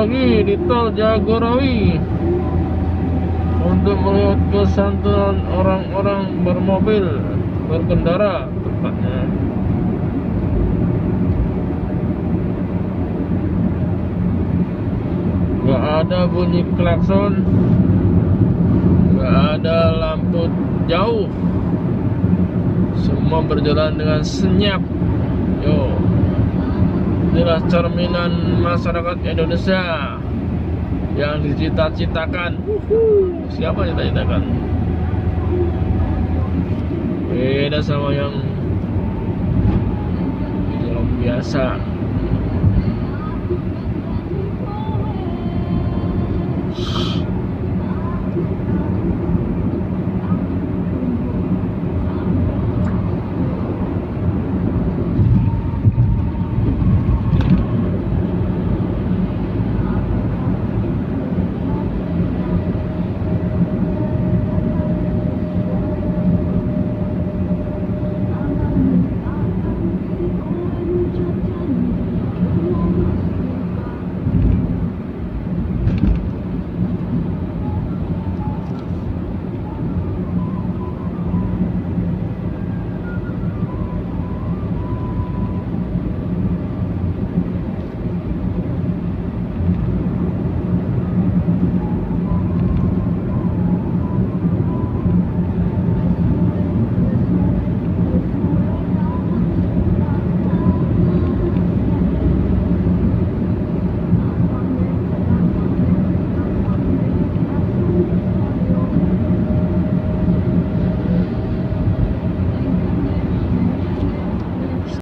lagi di tol Jagorawi untuk melihat kesantunan orang-orang bermobil, berkendara tepatnya. Gak ada bunyi klakson, gak ada lampu jauh, semua berjalan dengan senyap. Yo, inilah cerminan masyarakat Indonesia yang dicita-citakan. Siapa yang cita-citakan? Beda sama yang biasa.